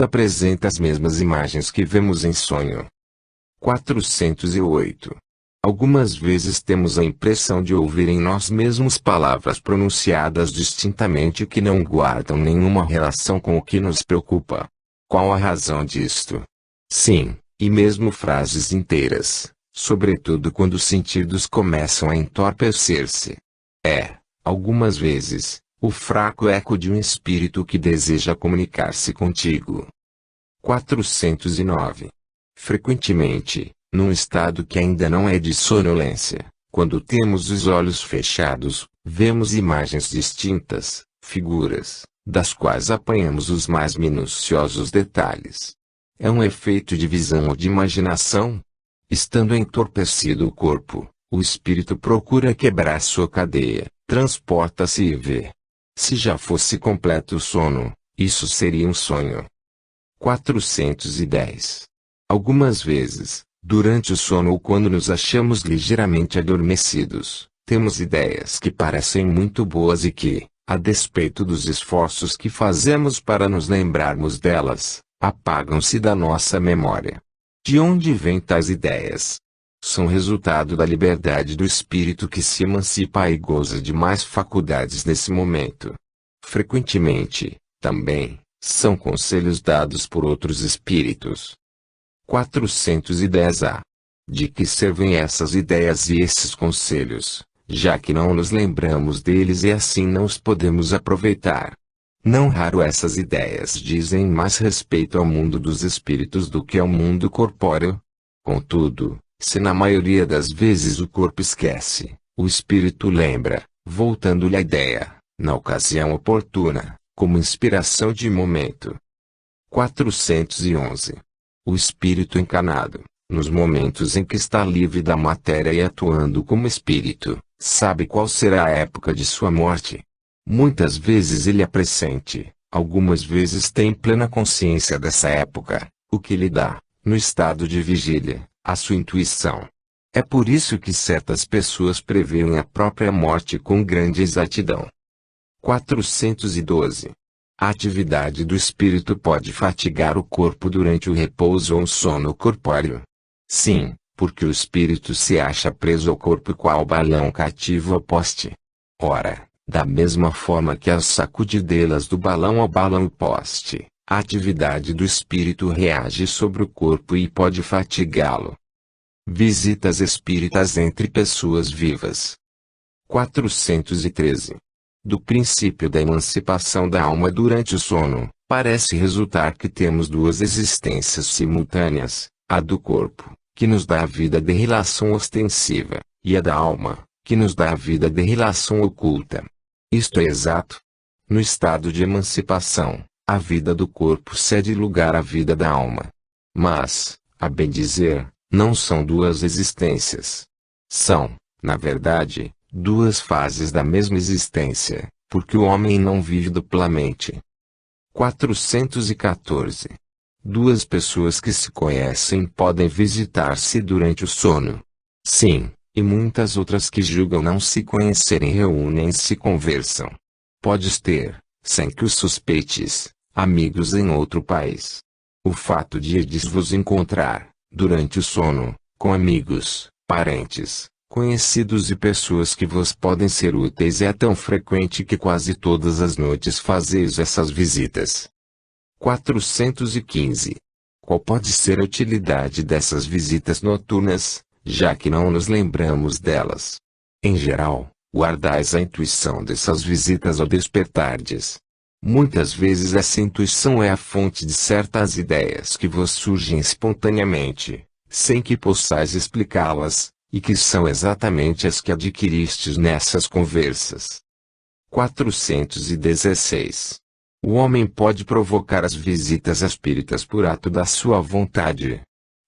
Apresenta as mesmas imagens que vemos em sonho. 408. Algumas vezes temos a impressão de ouvir em nós mesmos palavras pronunciadas distintamente que não guardam nenhuma relação com o que nos preocupa. Qual a razão disto? Sim, e mesmo frases inteiras, sobretudo quando os sentidos começam a entorpecer-se. Algumas vezes, o fraco eco de um espírito que deseja comunicar-se contigo. 409. Frequentemente, num estado que ainda não é de sonolência, quando temos os olhos fechados, vemos imagens distintas, figuras, das quais apanhamos os mais minuciosos detalhes. É um efeito de visão ou de imaginação? Estando entorpecido o corpo, o espírito procura quebrar sua cadeia, transporta-se e vê. Se já fosse completo o sono, isso seria um sonho. 410. Algumas vezes, durante o sono ou quando nos achamos ligeiramente adormecidos, temos ideias que parecem muito boas e que, a despeito dos esforços que fazemos para nos lembrarmos delas, apagam-se da nossa memória. De onde vêm tais ideias? São resultado da liberdade do espírito que se emancipa e goza de mais faculdades nesse momento. Frequentemente, também, são conselhos dados por outros espíritos. 410-A. De que servem essas ideias e esses conselhos, já que não nos lembramos deles e assim não os podemos aproveitar? Não raro essas ideias dizem mais respeito ao mundo dos espíritos do que ao mundo corpóreo. Contudo, se na maioria das vezes o corpo esquece, o espírito lembra, voltando-lhe a ideia, na ocasião oportuna, como inspiração de momento. 411. O espírito encarnado, nos momentos em que está livre da matéria e atuando como espírito, sabe qual será a época de sua morte. Muitas vezes ele a pressente, algumas vezes tem plena consciência dessa época, o que lhe dá, no estado de vigília, a sua intuição. É por isso que certas pessoas preveem a própria morte com grande exatidão. 412. A atividade do espírito pode fatigar o corpo durante o repouso ou o sono corpóreo. Sim, porque o espírito se acha preso ao corpo qual balão cativo ao poste. Ora, da mesma forma que as sacudidelas do balão abalam o poste, a atividade do espírito reage sobre o corpo e pode fatigá-lo. Visitas espíritas entre pessoas vivas. 413. Do princípio da emancipação da alma durante o sono, parece resultar que temos duas existências simultâneas, a do corpo, que nos dá a vida de relação ostensiva, e a da alma, que nos dá a vida de relação oculta. Isto é exato. No estado de emancipação, a vida do corpo cede lugar à vida da alma. Mas, a bem dizer, não são duas existências. São, na verdade, duas fases da mesma existência, porque o homem não vive duplamente. 414. Duas pessoas que se conhecem podem visitar-se durante o sono. Sim, e muitas outras que julgam não se conhecerem reúnem-se e conversam. Podes ter, sem que o suspeites, amigos em outro país. O fato de irdes vos encontrar, durante o sono, com amigos, parentes, conhecidos e pessoas que vos podem ser úteis é tão frequente que quase todas as noites fazeis essas visitas. 415. Qual pode ser a utilidade dessas visitas noturnas, já que não nos lembramos delas? Em geral, guardais a intuição dessas visitas ao despertardes. Muitas vezes essa intuição é a fonte de certas ideias que vos surgem espontaneamente, sem que possais explicá-las, e que são exatamente as que adquiristes nessas conversas. 416. O homem pode provocar as visitas espíritas por ato da sua vontade.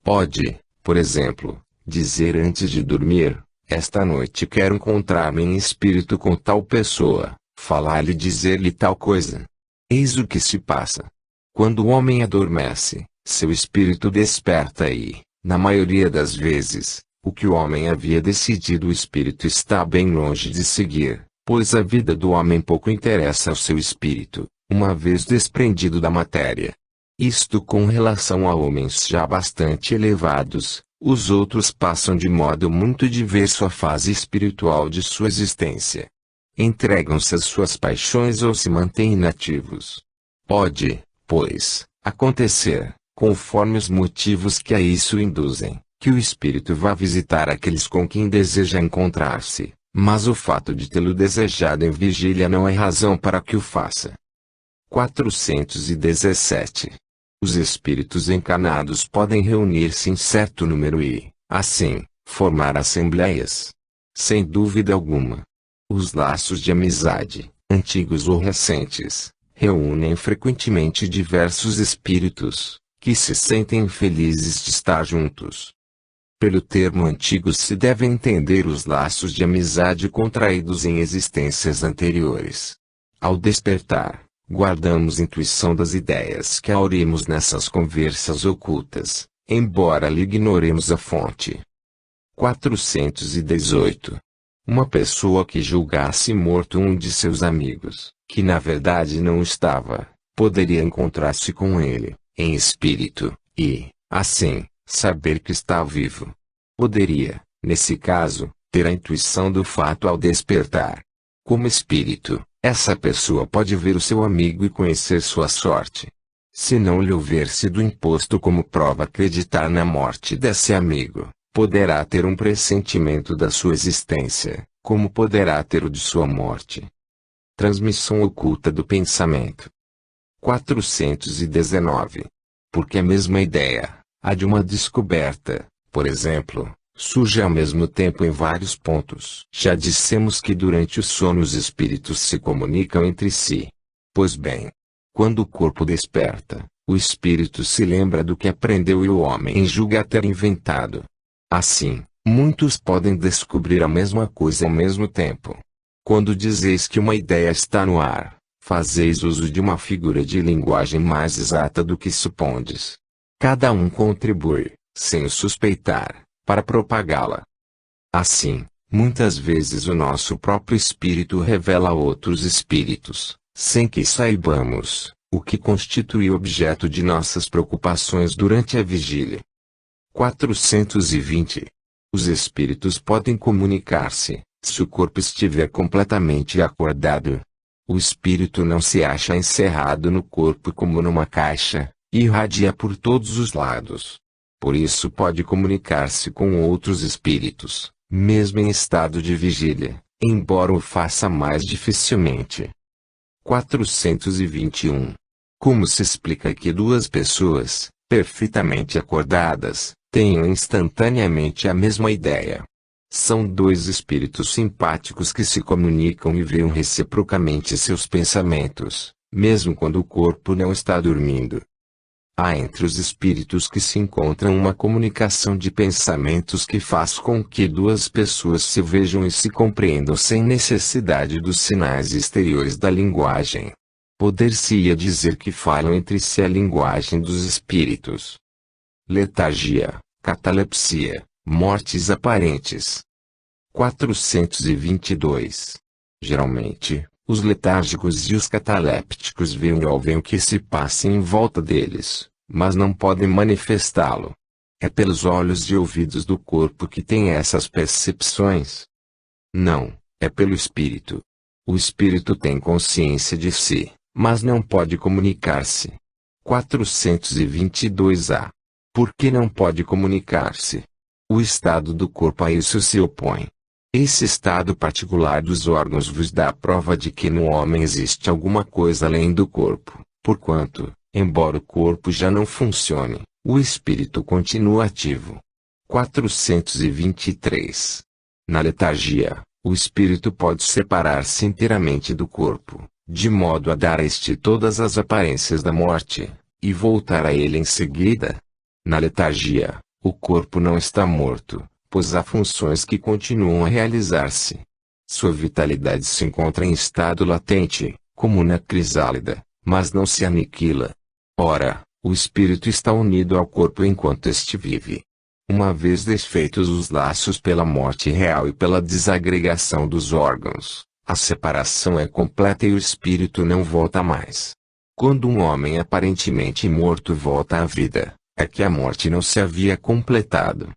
Pode, por exemplo, dizer antes de dormir: esta noite quero encontrar-me em espírito com tal pessoa, falar-lhe e dizer-lhe tal coisa. Eis o que se passa. Quando o homem adormece, seu espírito desperta e, na maioria das vezes, o que o homem havia decidido o espírito está bem longe de seguir, pois a vida do homem pouco interessa ao seu espírito, uma vez desprendido da matéria. Isto com relação a homens já bastante elevados. Os outros passam de modo muito diverso a fase espiritual de sua existência. Entregam-se às suas paixões ou se mantêm inativos. Pode, pois, acontecer, conforme os motivos que a isso induzem, que o espírito vá visitar aqueles com quem deseja encontrar-se, mas o fato de tê-lo desejado em vigília não é razão para que o faça. 417. Os espíritos encarnados podem reunir-se em certo número e, assim, formar assembleias. Sem dúvida alguma. Os laços de amizade, antigos ou recentes, reúnem frequentemente diversos espíritos, que se sentem felizes de estar juntos. Pelo termo antigos se deve entender os laços de amizade contraídos em existências anteriores. Ao despertar, guardamos intuição das ideias que aurimos nessas conversas ocultas, embora lhe ignoremos a fonte. 418. Uma pessoa que julgasse morto um de seus amigos, que na verdade não estava, poderia encontrar-se com ele, em espírito, e, assim, saber que está vivo. Poderia, nesse caso, ter a intuição do fato ao despertar. Como espírito, essa pessoa pode ver o seu amigo e conhecer sua sorte. Se não lhe houver sido imposto como prova acreditar na morte desse amigo, poderá ter um pressentimento da sua existência, como poderá ter o de sua morte. Transmissão oculta do pensamento. 419. Porque a mesma ideia, a de uma descoberta, por exemplo, surge ao mesmo tempo em vários pontos. Já dissemos que durante o sono os espíritos se comunicam entre si. Pois bem, quando o corpo desperta, o espírito se lembra do que aprendeu e o homem julga ter inventado. Assim, muitos podem descobrir a mesma coisa ao mesmo tempo. Quando dizeis que uma ideia está no ar, fazeis uso de uma figura de linguagem mais exata do que supondes. Cada um contribui, sem o suspeitar, para propagá-la. Assim, muitas vezes o nosso próprio espírito revela a outros espíritos, sem que saibamos, o que constitui objeto de nossas preocupações durante a vigília. 420. Os espíritos podem comunicar-se, se o corpo estiver completamente acordado. O espírito não se acha encerrado no corpo como numa caixa, e irradia por todos os lados. Por isso pode comunicar-se com outros espíritos, mesmo em estado de vigília, embora o faça mais dificilmente. 421. Como se explica que duas pessoas, perfeitamente acordadas, tenham instantaneamente a mesma ideia? São dois espíritos simpáticos que se comunicam e veem reciprocamente seus pensamentos, mesmo quando o corpo não está dormindo. Há entre os espíritos que se encontram uma comunicação de pensamentos que faz com que duas pessoas se vejam e se compreendam sem necessidade dos sinais exteriores da linguagem. Poder-se-ia dizer que falam entre si a linguagem dos espíritos. Letargia, catalepsia, mortes aparentes. 422. Geralmente, os letárgicos e os catalépticos veem e ouvem o que se passa em volta deles, mas não podem manifestá-lo. É pelos olhos e ouvidos do corpo que têm essas percepções? Não, é pelo espírito. O espírito tem consciência de si, mas não pode comunicar-se. 422-A. Por que não pode comunicar-se? O estado do corpo a isso se opõe. Esse estado particular dos órgãos vos dá a prova de que no homem existe alguma coisa além do corpo, porquanto, embora o corpo já não funcione, o espírito continua ativo. 423. Na letargia, o espírito pode separar-se inteiramente do corpo, de modo a dar a este todas as aparências da morte, e voltar a ele em seguida. Na letargia, o corpo não está morto, pois há funções que continuam a realizar-se. Sua vitalidade se encontra em estado latente, como na crisálida, mas não se aniquila. Ora, o espírito está unido ao corpo enquanto este vive. Uma vez desfeitos os laços pela morte real e pela desagregação dos órgãos, a separação é completa e o espírito não volta mais. Quando um homem aparentemente morto volta à vida, é que a morte não se havia completado.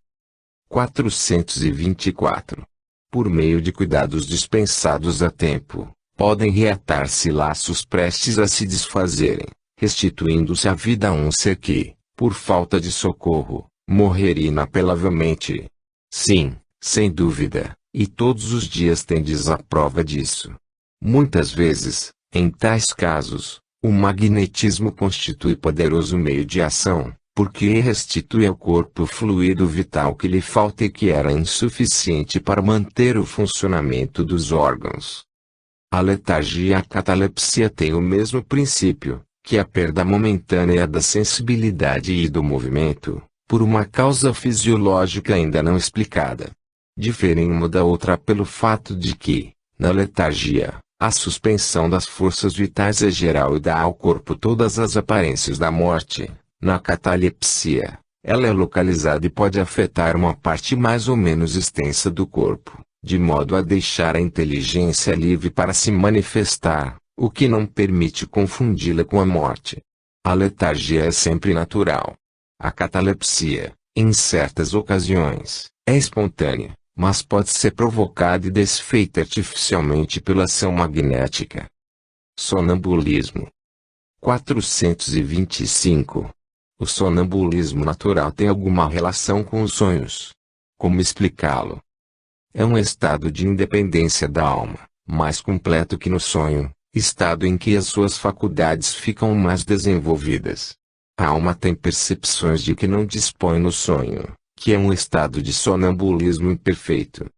424. Por meio de cuidados dispensados a tempo, podem reatar-se laços prestes a se desfazerem, restituindo-se a vida a um ser que, por falta de socorro, morreria inapelavelmente. Sim, sem dúvida, e todos os dias tendes a prova disso. Muitas vezes, em tais casos, o magnetismo constitui poderoso meio de ação, porque restitui ao corpo o fluido vital que lhe falta e que era insuficiente para manter o funcionamento dos órgãos. A letargia e a catalepsia têm o mesmo princípio, que a perda momentânea da sensibilidade e do movimento, por uma causa fisiológica ainda não explicada. Diferem uma da outra pelo fato de que, na letargia, a suspensão das forças vitais é geral e dá ao corpo todas as aparências da morte. Na catalepsia, ela é localizada e pode afetar uma parte mais ou menos extensa do corpo, de modo a deixar a inteligência livre para se manifestar, o que não permite confundi-la com a morte. A letargia é sempre natural. A catalepsia, em certas ocasiões, é espontânea, mas pode ser provocada e desfeita artificialmente pela ação magnética. Sonambulismo. 425. O sonambulismo natural tem alguma relação com os sonhos. Como explicá-lo? É um estado de independência da alma, mais completo que no sonho, estado em que as suas faculdades ficam mais desenvolvidas. A alma tem percepções de que não dispõe no sonho, que é um estado de sonambulismo imperfeito.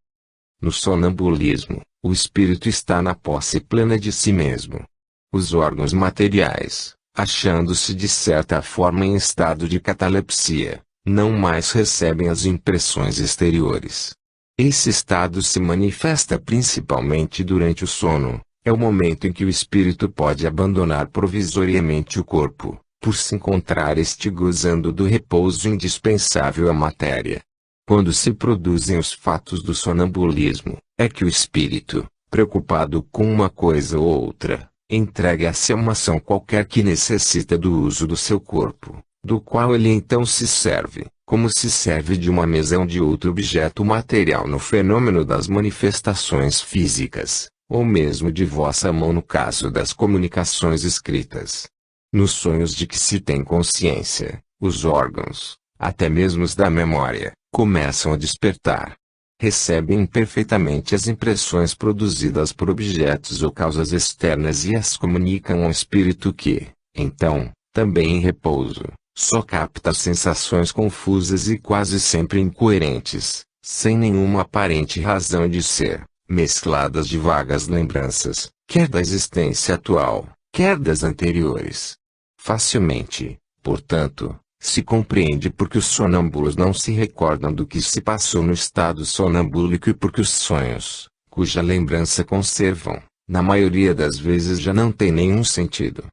No sonambulismo, o espírito está na posse plena de si mesmo. Os órgãos materiais, achando-se de certa forma em estado de catalepsia, não mais recebem as impressões exteriores. Esse estado se manifesta principalmente durante o sono, é o momento em que o espírito pode abandonar provisoriamente o corpo, por se encontrar gozando do repouso indispensável à matéria. Quando se produzem os fatos do sonambulismo, é que o espírito, preocupado com uma coisa ou outra, entrega-se a uma ação qualquer que necessita do uso do seu corpo, do qual ele então se serve, como se serve de uma mesa ou de outro objeto material no fenômeno das manifestações físicas, ou mesmo de vossa mão no caso das comunicações escritas. Nos sonhos de que se tem consciência, os órgãos, até mesmo os da memória, começam a despertar. Recebem perfeitamente as impressões produzidas por objetos ou causas externas e as comunicam ao espírito que, então, também em repouso, só capta sensações confusas e quase sempre incoerentes, sem nenhuma aparente razão de ser, mescladas de vagas lembranças, quer da existência atual, quer das anteriores. Facilmente, portanto, se compreende porque os sonâmbulos não se recordam do que se passou no estado sonambúlico e porque os sonhos, cuja lembrança conservam, na maioria das vezes já não têm nenhum sentido.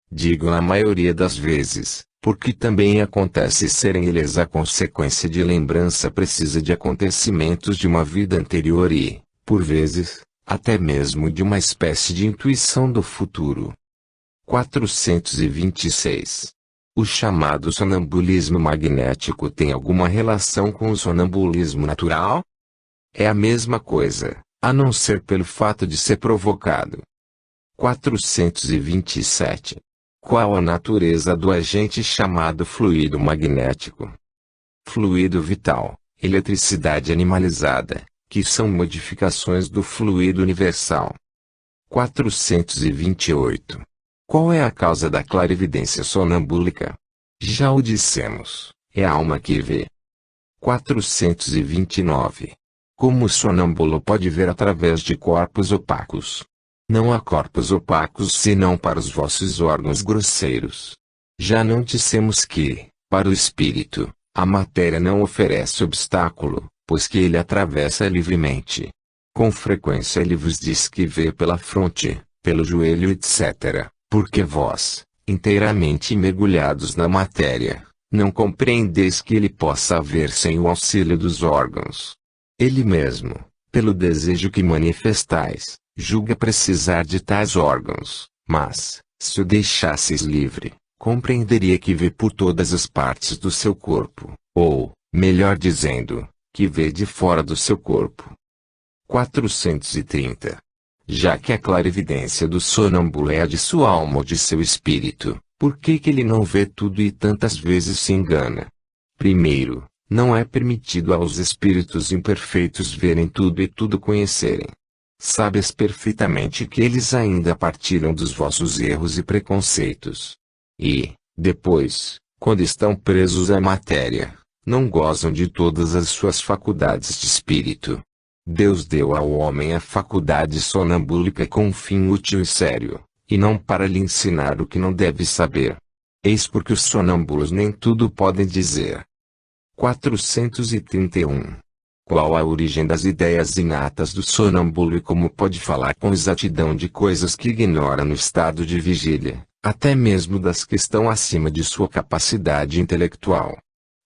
Digo na maioria das vezes, porque também acontece serem eles a consequência de lembrança precisa de acontecimentos de uma vida anterior e, por vezes, até mesmo de uma espécie de intuição do futuro. 426. O chamado sonambulismo magnético tem alguma relação com o sonambulismo natural? É a mesma coisa, a não ser pelo fato de ser provocado. 427. Qual a natureza do agente chamado fluido magnético? Fluido vital, eletricidade animalizada, que são modificações do fluido universal. 428. Qual é a causa da clarividência sonambúlica? Já o dissemos, é a alma que vê. 429. Como o sonâmbulo pode ver através de corpos opacos? Não há corpos opacos senão para os vossos órgãos grosseiros. Já não dissemos que, para o espírito, a matéria não oferece obstáculo, pois que ele atravessa livremente. Com frequência ele vos diz que vê pela fronte, pelo joelho etc. Porque vós, inteiramente mergulhados na matéria, não compreendeis que ele possa ver sem o auxílio dos órgãos. Ele mesmo, pelo desejo que manifestais, julga precisar de tais órgãos, mas, Se o deixasseis livre, compreenderia que vê por todas as partes do seu corpo, ou, melhor dizendo, que vê de fora do seu corpo. 430. Já que a clarividência do sonâmbulo é a de sua alma ou de seu espírito, por que ele não vê tudo e tantas vezes se engana? Primeiro, não é permitido aos espíritos imperfeitos verem tudo e tudo conhecerem. Sabes perfeitamente que eles ainda partilham dos vossos erros e preconceitos. E, depois, quando estão presos à matéria, não gozam de todas as suas faculdades de espírito. Deus deu ao homem a faculdade sonambúlica com um fim útil e sério, e não para lhe ensinar o que não deve saber. Eis porque os sonâmbulos nem tudo podem dizer. 431. Qual a origem das ideias inatas do sonâmbulo e como pode falar com exatidão de coisas que ignora no estado de vigília, até mesmo das que estão acima de sua capacidade intelectual?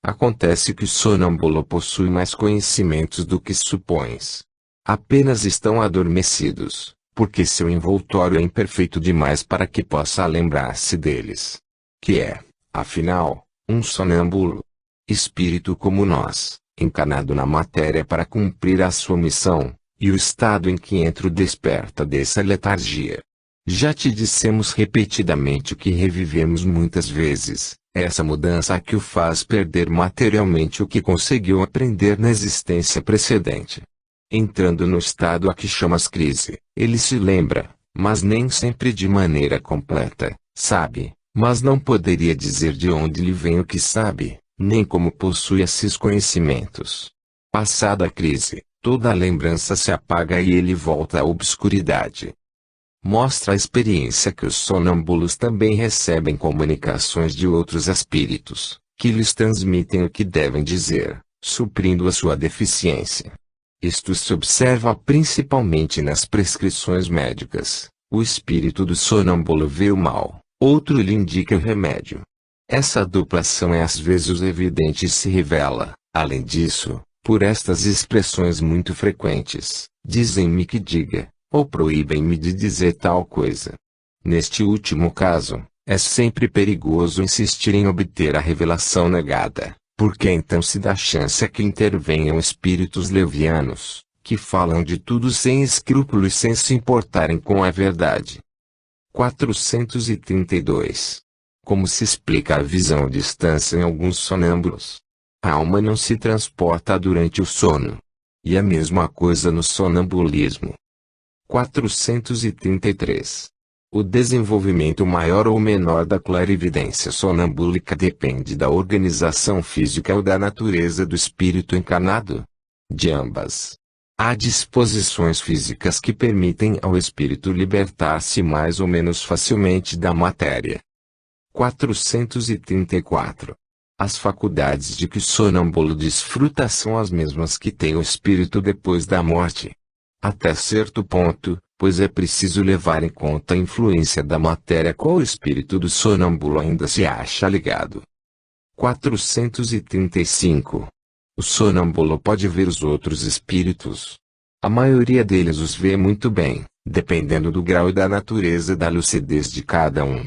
Acontece que o sonâmbulo possui mais conhecimentos do que supões. Apenas estão adormecidos, porque seu envoltório é imperfeito demais para que possa lembrar-se deles. Que é, afinal, um sonâmbulo. Espírito como nós, encarnado na matéria para cumprir a sua missão, e o estado em que entra o desperta dessa letargia. Já te dissemos repetidamente que revivemos muitas vezes. Essa mudança que o faz perder materialmente o que conseguiu aprender na existência precedente. Entrando no estado a que chamas crise, ele se lembra, mas nem sempre de maneira completa, sabe, mas não poderia dizer de onde lhe vem o que sabe, nem como possui esses conhecimentos. Passada a crise, toda a lembrança se apaga e ele volta à obscuridade. Mostra a experiência que os sonâmbulos também recebem comunicações de outros espíritos, que lhes transmitem o que devem dizer, suprindo a sua deficiência. Isto se observa principalmente nas prescrições médicas. O espírito do sonâmbulo vê o mal, outro lhe indica o remédio. Essa duplação é às vezes evidente e se revela, além disso, por estas expressões muito frequentes: dizem-me que diga, ou proíbem-me de dizer tal coisa. Neste último caso, é sempre perigoso insistir em obter a revelação negada, porque então se dá chance a que intervenham espíritos levianos, que falam de tudo sem escrúpulo e sem se importarem com a verdade. 432. Como se explica a visão à distância em alguns sonâmbulos? A alma não se transporta durante o sono. E a mesma coisa no sonambulismo. 433. O desenvolvimento maior ou menor da clarividência sonambúlica depende da organização física ou da natureza do espírito encarnado? De ambas. Há disposições físicas que permitem ao espírito libertar-se mais ou menos facilmente da matéria. 434. As faculdades de que o sonâmbulo desfruta são as mesmas que tem o espírito depois da morte. Até certo ponto, pois é preciso levar em conta a influência da matéria qual o espírito do sonâmbulo ainda se acha ligado. 435. O sonâmbulo pode ver os outros espíritos. A maioria deles os vê muito bem, dependendo do grau e da natureza da lucidez de cada um.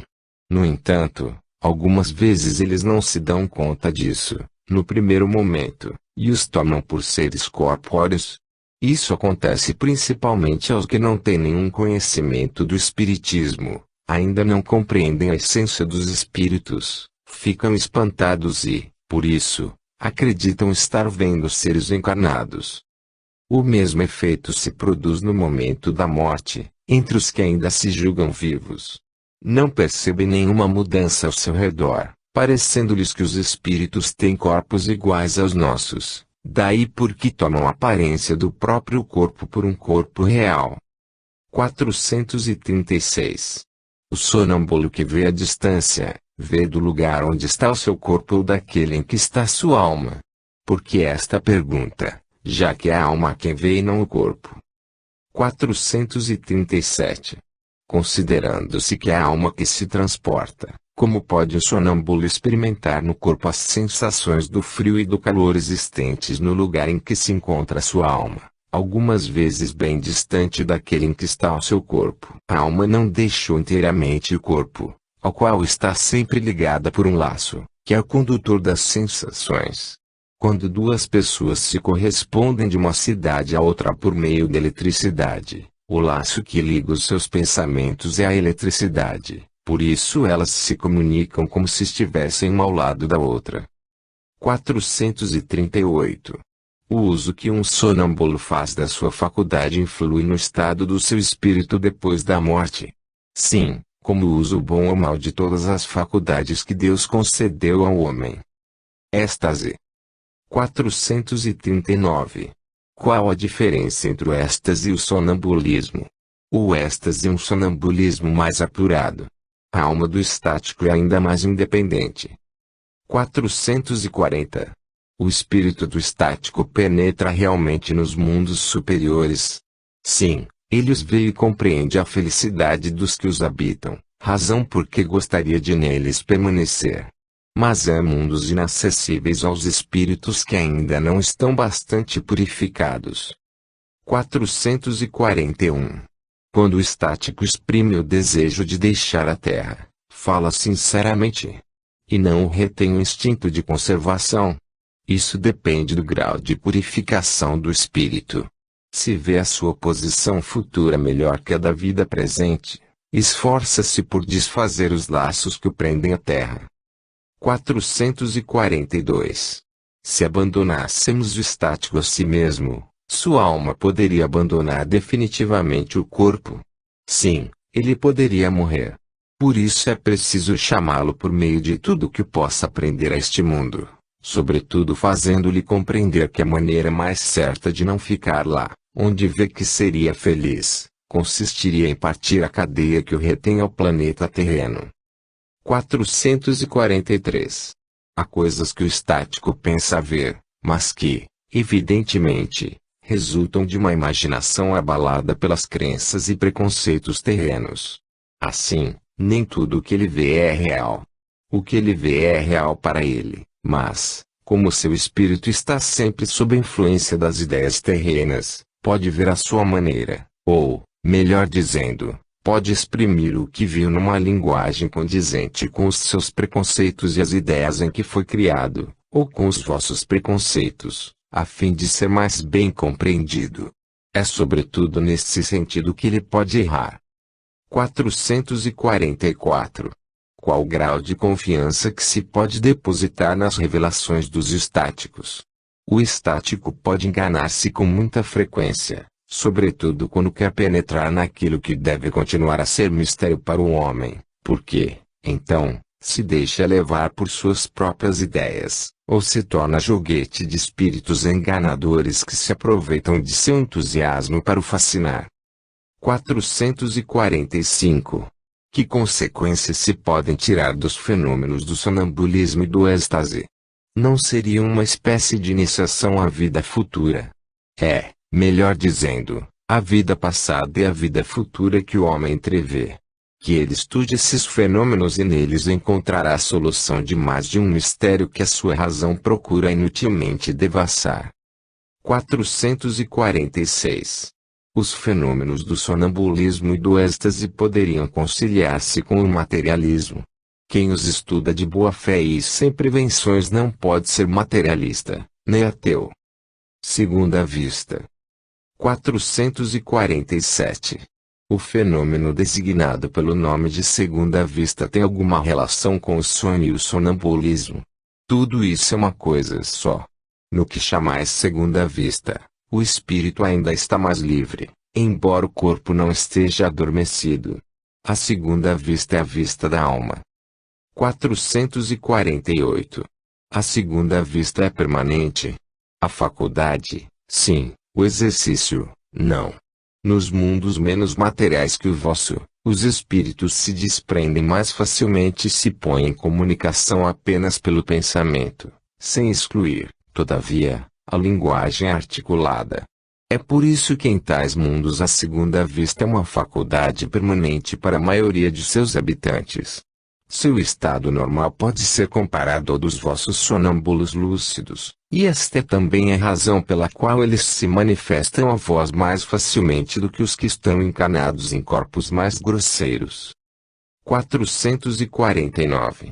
No entanto, algumas vezes eles não se dão conta disso, no primeiro momento, e os tomam por seres corpóreos. Isso acontece principalmente aos que não têm nenhum conhecimento do espiritismo, ainda não compreendem a essência dos espíritos, ficam espantados e, por isso, acreditam estar vendo seres encarnados. O mesmo efeito se produz no momento da morte, entre os que ainda se julgam vivos. Não percebem nenhuma mudança ao seu redor, parecendo-lhes que os espíritos têm corpos iguais aos nossos. Daí porque tomam a aparência do próprio corpo por um corpo real. 436. O sonâmbulo que vê a distância, vê do lugar onde está o seu corpo ou daquele em que está sua alma. Por que esta pergunta, já que é a alma quem vê e não o corpo? 437. Considerando-se que é a alma que se transporta, como pode o sonâmbulo experimentar no corpo as sensações do frio e do calor existentes no lugar em que se encontra sua alma, algumas vezes bem distante daquele em que está o seu corpo. A alma não deixou inteiramente o corpo, ao qual está sempre ligada por um laço, que é o condutor das sensações. Quando duas pessoas se correspondem de uma cidade a outra por meio da eletricidade, o laço que liga os seus pensamentos é a eletricidade, por isso elas se comunicam como se estivessem uma ao lado da outra. 438. O uso que um sonâmbulo faz da sua faculdade influi no estado do seu espírito depois da morte. Sim, como o uso bom ou mau de todas as faculdades que Deus concedeu ao homem. Êxtase. 439. Qual a diferença entre o êxtase e o sonambulismo? O êxtase é um sonambulismo mais apurado. A alma do estático é ainda mais independente. 440. O espírito do estático penetra realmente nos mundos superiores. Sim, ele os vê e compreende a felicidade dos que os habitam, razão por que gostaria de neles permanecer. Mas há mundos inacessíveis aos espíritos que ainda não estão bastante purificados. 441. Quando o estático exprime o desejo de deixar a Terra, fala sinceramente. E não o retém o instinto de conservação. Isso depende do grau de purificação do espírito. Se vê a sua posição futura melhor que a da vida presente, esforça-se por desfazer os laços que o prendem à Terra. 442. Se abandonássemos o estático a si mesmo, sua alma poderia abandonar definitivamente o corpo. Sim, ele poderia morrer. Por isso é preciso chamá-lo por meio de tudo que possa aprender a este mundo, sobretudo fazendo-lhe compreender que a maneira mais certa de não ficar lá, onde vê que seria feliz, consistiria em partir a cadeia que o retém ao planeta terreno. 443. Há coisas que o estático pensa ver, mas que, evidentemente, resultam de uma imaginação abalada pelas crenças e preconceitos terrenos. Assim, nem tudo o que ele vê é real. O que ele vê é real para ele, mas, como seu espírito está sempre sob a influência das ideias terrenas, pode ver à sua maneira, ou, melhor dizendo, pode exprimir o que viu numa linguagem condizente com os seus preconceitos e as ideias em que foi criado, ou com os vossos preconceitos, a fim de ser mais bem compreendido. É sobretudo nesse sentido que ele pode errar. 444. Qual o grau de confiança que se pode depositar nas revelações dos estáticos? O estático pode enganar-se com muita frequência, sobretudo quando quer penetrar naquilo que deve continuar a ser mistério para o homem, porque, então, se deixa levar por suas próprias ideias, ou se torna joguete de espíritos enganadores que se aproveitam de seu entusiasmo para o fascinar. 445. Que consequências se podem tirar dos fenômenos do sonambulismo e do êxtase? Não seria uma espécie de iniciação à vida futura? É, melhor dizendo, a vida passada e a vida futura que o homem entrevê. Que ele estude esses fenômenos e neles encontrará a solução de mais de um mistério que a sua razão procura inutilmente devassar. 446. Os fenômenos do sonambulismo e do êxtase poderiam conciliar-se com o materialismo. Quem os estuda de boa fé e sem prevenções não pode ser materialista, nem ateu. Segunda vista. 447. O fenômeno designado pelo nome de segunda vista tem alguma relação com o sonho e o sonambulismo? Tudo isso é uma coisa só. No que chamais segunda vista, o espírito ainda está mais livre, embora o corpo não esteja adormecido. A segunda vista é a vista da alma. 448. A segunda vista é permanente. A faculdade, sim, o exercício, não. Nos mundos menos materiais que o vosso, os espíritos se desprendem mais facilmente e se põem em comunicação apenas pelo pensamento, sem excluir, todavia, a linguagem articulada. É por isso que em tais mundos a segunda vista é uma faculdade permanente para a maioria de seus habitantes. Seu estado normal pode ser comparado ao dos vossos sonâmbulos lúcidos, e esta é também a razão pela qual eles se manifestam a vós mais facilmente do que os que estão encarnados em corpos mais grosseiros. 449.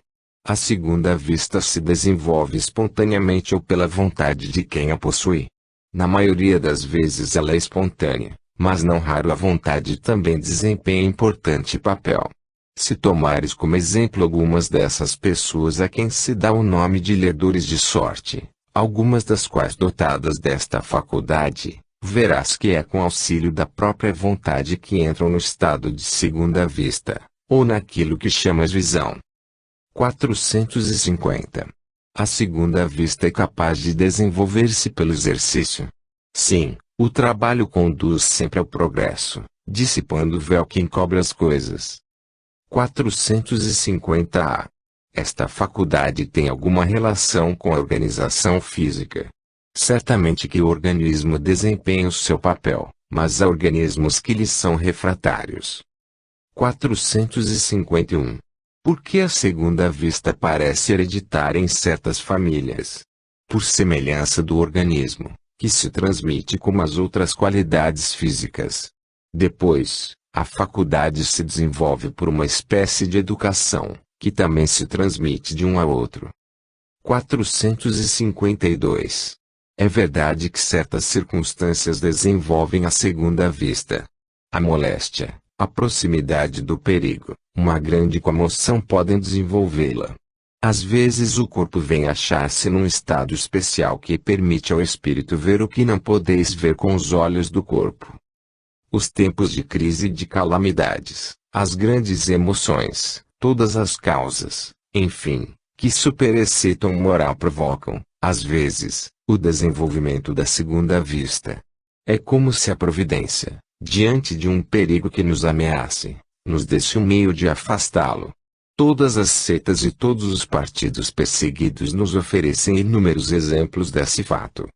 A segunda vista se desenvolve espontaneamente ou pela vontade de quem a possui. Na maioria das vezes ela é espontânea, mas não raro a vontade também desempenha importante papel. Se tomares como exemplo algumas dessas pessoas a quem se dá o nome de ledores de sorte, algumas das quais dotadas desta faculdade, verás que é com auxílio da própria vontade que entram no estado de segunda vista, ou naquilo que chamas visão. 450. A segunda vista é capaz de desenvolver-se pelo exercício. Sim, o trabalho conduz sempre ao progresso, dissipando o véu que encobre as coisas. 450-A. Esta faculdade tem alguma relação com a organização física. Certamente que o organismo desempenha o seu papel, mas há organismos que lhe são refratários. 451. Por que a segunda vista parece hereditária em certas famílias? Por semelhança do organismo, que se transmite como as outras qualidades físicas. Depois, a faculdade se desenvolve por uma espécie de educação, que também se transmite de um a outro. 452. É verdade que certas circunstâncias desenvolvem a segunda vista. A moléstia, a proximidade do perigo, uma grande comoção podem desenvolvê-la. Às vezes o corpo vem achar-se num estado especial que permite ao espírito ver o que não podeis ver com os olhos do corpo. Os tempos de crise e de calamidades, as grandes emoções, todas as causas, enfim, que superexcitam moral provocam, às vezes, o desenvolvimento da segunda vista. É como se a providência, diante de um perigo que nos ameace, nos desse um meio de afastá-lo. Todas as seitas e todos os partidos perseguidos nos oferecem inúmeros exemplos desse fato.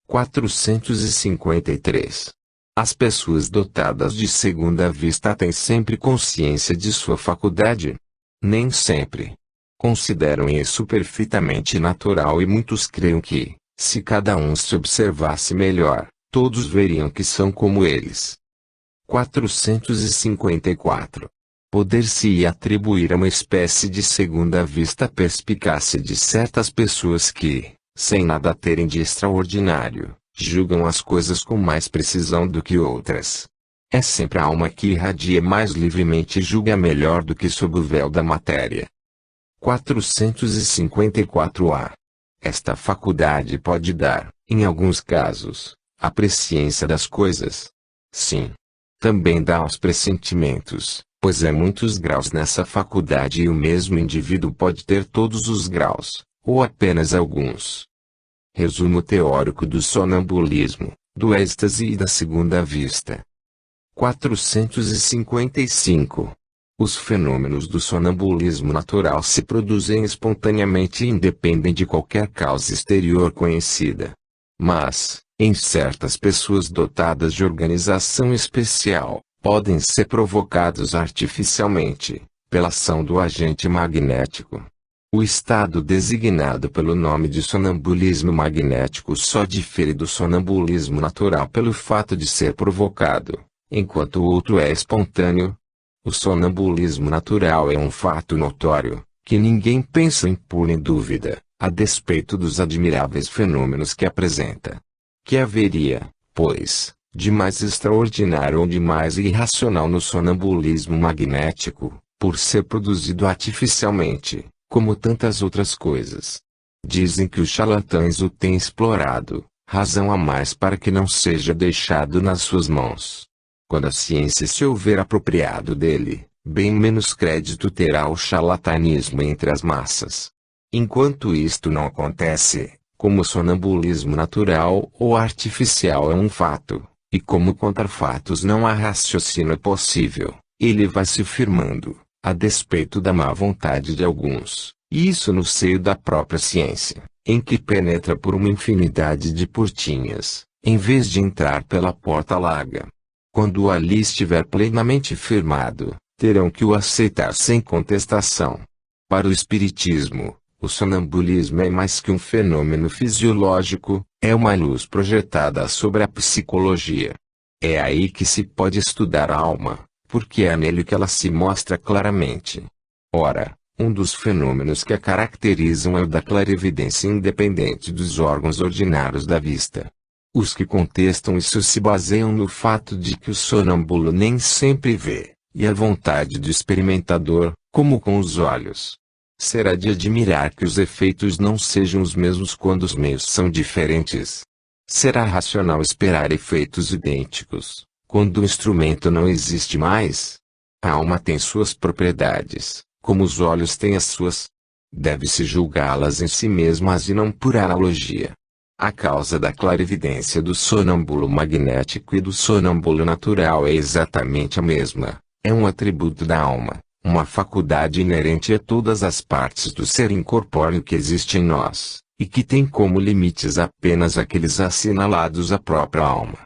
453. As pessoas dotadas de segunda vista têm sempre consciência de sua faculdade? Nem sempre. Consideram isso perfeitamente natural e muitos creem que, se cada um se observasse melhor, todos veriam que são como eles. 454. Poder-se-ia atribuir a uma espécie de segunda vista a perspicácia de certas pessoas que, sem nada terem de extraordinário, julgam as coisas com mais precisão do que outras. É sempre a alma que irradia mais livremente e julga melhor do que sob o véu da matéria. 454-A. Esta faculdade pode dar, em alguns casos, a presciência das coisas. Sim. Também dá aos pressentimentos, pois há muitos graus nessa faculdade e o mesmo indivíduo pode ter todos os graus, ou apenas alguns. Resumo teórico do sonambulismo, do êxtase e da segunda vista. 455. Os fenômenos do sonambulismo natural se produzem espontaneamente e independem de qualquer causa exterior conhecida. Mas, em certas pessoas dotadas de organização especial, podem ser provocados artificialmente, pela ação do agente magnético. O estado designado pelo nome de sonambulismo magnético só difere do sonambulismo natural pelo fato de ser provocado, enquanto o outro é espontâneo. O sonambulismo natural é um fato notório, que ninguém pensa em pôr em dúvida, a despeito dos admiráveis fenômenos que apresenta. Que haveria, pois, de mais extraordinário ou de mais irracional no sonambulismo magnético, por ser produzido artificialmente, como tantas outras coisas. Dizem que os charlatães o têm explorado, razão a mais para que não seja deixado nas suas mãos. Quando a ciência se houver apropriado dele, bem menos crédito terá o charlatanismo entre as massas. Enquanto isto não acontece, como o sonambulismo natural ou artificial é um fato, e como contra fatos não há raciocínio possível, ele vai se firmando, a despeito da má vontade de alguns, e isso no seio da própria ciência, em que penetra por uma infinidade de portinhas, em vez de entrar pela porta larga. Quando ali estiver plenamente firmado, terão que o aceitar sem contestação. Para o espiritismo, o sonambulismo é mais que um fenômeno fisiológico, é uma luz projetada sobre a psicologia. É aí que se pode estudar a alma, porque é nele que ela se mostra claramente. Ora, um dos fenômenos que a caracterizam é o da clarividência independente dos órgãos ordinários da vista. Os que contestam isso se baseiam no fato de que o sonâmbulo nem sempre vê, e a vontade do experimentador, como com os olhos. Será de admirar que os efeitos não sejam os mesmos quando os meios são diferentes. Será racional esperar efeitos idênticos, quando o instrumento não existe mais? A alma tem suas propriedades, como os olhos têm as suas. Deve-se julgá-las em si mesmas e não por analogia. A causa da clarividência do sonâmbulo magnético e do sonâmbulo natural é exatamente a mesma. É um atributo da alma, uma faculdade inerente a todas as partes do ser incorpóreo que existe em nós, e que tem como limites apenas aqueles assinalados à própria alma.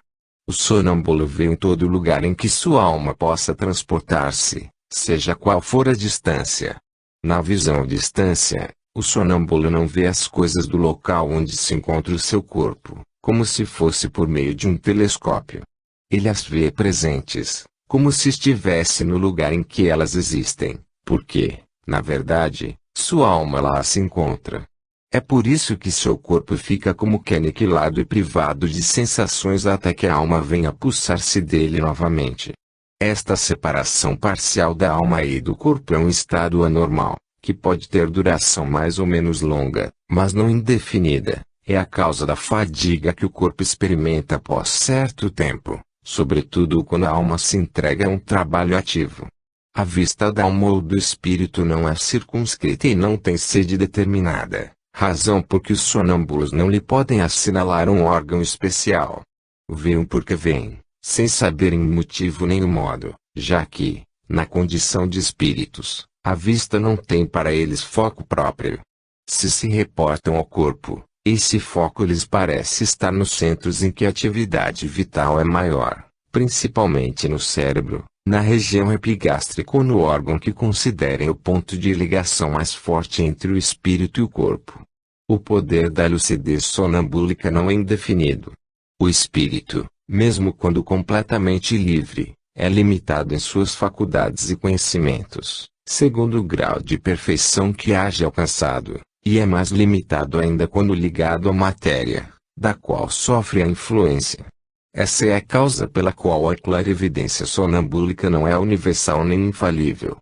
O sonâmbulo vê em todo lugar em que sua alma possa transportar-se, seja qual for a distância. Na visão à distância, o sonâmbulo não vê as coisas do local onde se encontra o seu corpo, como se fosse por meio de um telescópio. Ele as vê presentes, como se estivesse no lugar em que elas existem, porque, na verdade, sua alma lá se encontra. É por isso que seu corpo fica como que aniquilado e privado de sensações até que a alma venha pulsar-se dele novamente. Esta separação parcial da alma e do corpo é um estado anormal, que pode ter duração mais ou menos longa, mas não indefinida. É a causa da fadiga que o corpo experimenta após certo tempo, sobretudo quando a alma se entrega a um trabalho ativo. A vista da alma ou do espírito não é circunscrita e não tem sede determinada, razão por que os sonâmbulos não lhe podem assinalar um órgão especial. Veem porque veem, sem saberem motivo nem o modo, já que, na condição de espíritos, a vista não tem para eles foco próprio. Se reportam ao corpo, esse foco lhes parece estar nos centros em que a atividade vital é maior, principalmente no cérebro, na região epigástrica ou no órgão que considerem o ponto de ligação mais forte entre o espírito e o corpo. O poder da lucidez sonambúlica não é indefinido. O espírito, mesmo quando completamente livre, é limitado em suas faculdades e conhecimentos, segundo o grau de perfeição que haja alcançado, e é mais limitado ainda quando ligado à matéria, da qual sofre a influência. Essa é a causa pela qual a clarividência sonambúlica não é universal nem infalível.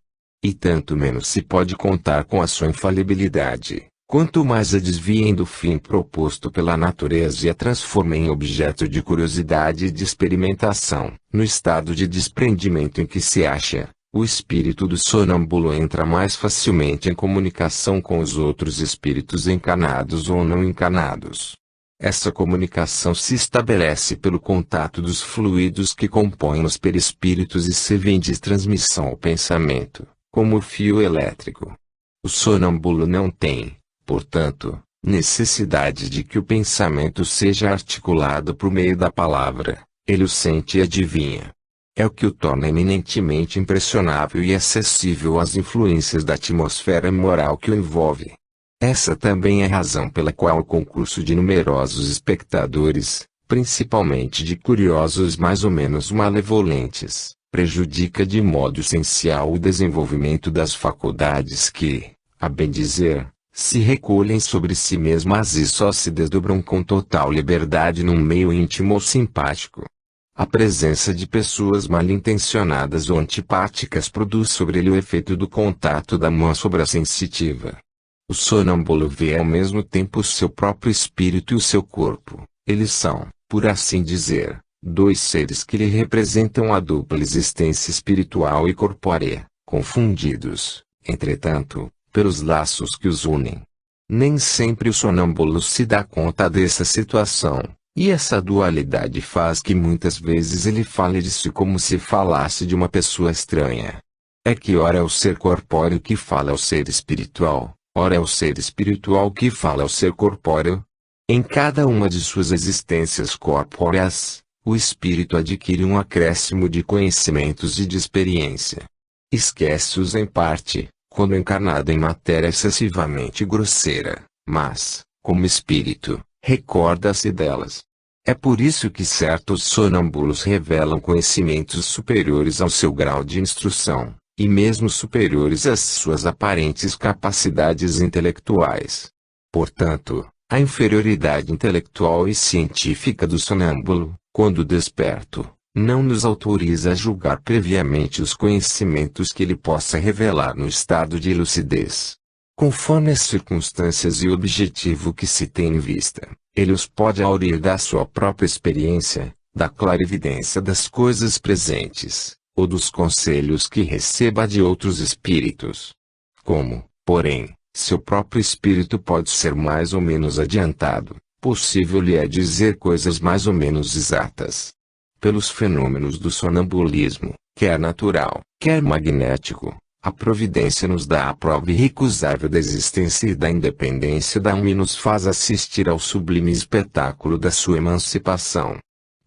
E tanto menos se pode contar com a sua infalibilidade, quanto mais a desviem do fim proposto pela natureza e a transformem em objeto de curiosidade e de experimentação. No estado de desprendimento em que se acha, o espírito do sonâmbulo entra mais facilmente em comunicação com os outros espíritos encarnados ou não encarnados. Essa comunicação se estabelece pelo contato dos fluidos que compõem os perispíritos e servem de transmissão ao pensamento, como o fio elétrico. O sonâmbulo não tem, portanto, necessidade de que o pensamento seja articulado por meio da palavra, ele o sente e adivinha. É o que o torna eminentemente impressionável e acessível às influências da atmosfera moral que o envolve. Essa também é a razão pela qual o concurso de numerosos espectadores, principalmente de curiosos mais ou menos malevolentes, prejudica de modo essencial o desenvolvimento das faculdades que, a bem dizer, se recolhem sobre si mesmas e só se desdobram com total liberdade num meio íntimo ou simpático. A presença de pessoas mal intencionadas ou antipáticas produz sobre ele o efeito do contato da mão sobre a sensitiva. O sonâmbulo vê ao mesmo tempo o seu próprio espírito e o seu corpo. Eles são, por assim dizer, dois seres que lhe representam a dupla existência espiritual e corpórea, confundidos, entretanto, pelos laços que os unem. Nem sempre o sonâmbulo se dá conta dessa situação, e essa dualidade faz que muitas vezes ele fale de si como se falasse de uma pessoa estranha. É que ora é o ser corpóreo que fala ao ser espiritual, ora é o ser espiritual que fala ao ser corpóreo. Em cada uma de suas existências corpóreas, o espírito adquire um acréscimo de conhecimentos e de experiência. Esquece-os em parte, quando encarnado em matéria excessivamente grosseira, mas, como espírito, recorda-se delas. É por isso que certos sonâmbulos revelam conhecimentos superiores ao seu grau de instrução, e mesmo superiores às suas aparentes capacidades intelectuais. Portanto, a inferioridade intelectual e científica do sonâmbulo, quando desperto, não nos autoriza a julgar previamente os conhecimentos que ele possa revelar no estado de lucidez. Conforme as circunstâncias e o objetivo que se tem em vista, ele os pode aurir da sua própria experiência, da clarividência das coisas presentes, ou dos conselhos que receba de outros espíritos. Como, porém, seu próprio espírito pode ser mais ou menos adiantado, possível-lhe é dizer coisas mais ou menos exatas. Pelos fenômenos do sonambulismo, quer natural, quer magnético, a providência nos dá a prova irrecusável da existência e da independência da alma e nos faz assistir ao sublime espetáculo da sua emancipação.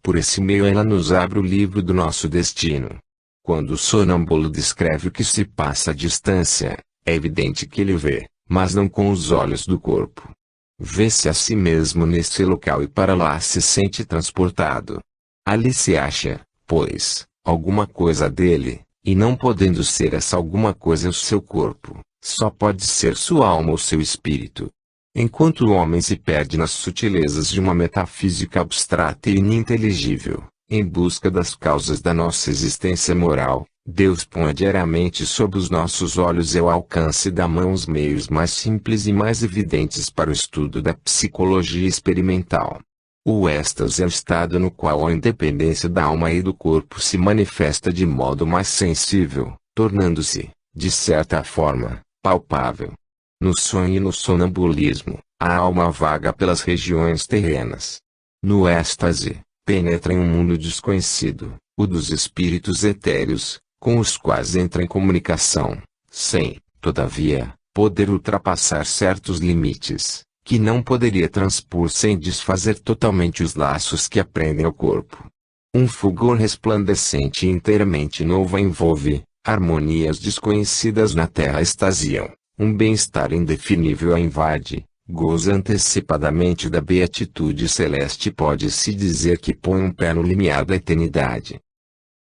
Por esse meio ela nos abre o livro do nosso destino. Quando o sonâmbulo descreve o que se passa à distância, é evidente que ele vê, mas não com os olhos do corpo. Vê-se a si mesmo nesse local e para lá se sente transportado. Ali se acha, pois, alguma coisa dele, e não podendo ser essa alguma coisa o seu corpo, só pode ser sua alma ou seu espírito. Enquanto o homem se perde nas sutilezas de uma metafísica abstrata e ininteligível, em busca das causas da nossa existência moral, Deus põe diariamente sob os nossos olhos e ao alcance da mão os meios mais simples e mais evidentes para o estudo da psicologia experimental. O êxtase é o estado no qual a independência da alma e do corpo se manifesta de modo mais sensível, tornando-se, de certa forma, palpável. No sonho e no sonambulismo, a alma vaga pelas regiões terrenas. No êxtase, penetra em um mundo desconhecido, o dos espíritos etéreos, com os quais entra em comunicação, sem, todavia, poder ultrapassar certos limites, que não poderia transpor sem desfazer totalmente os laços que aprendem ao corpo. Um fulgor resplandecente e inteiramente novo a envolve, harmonias desconhecidas na terra extasiam, um bem-estar indefinível a invade, goza antecipadamente da beatitude celeste e pode-se dizer que põe um pé no limiar da eternidade.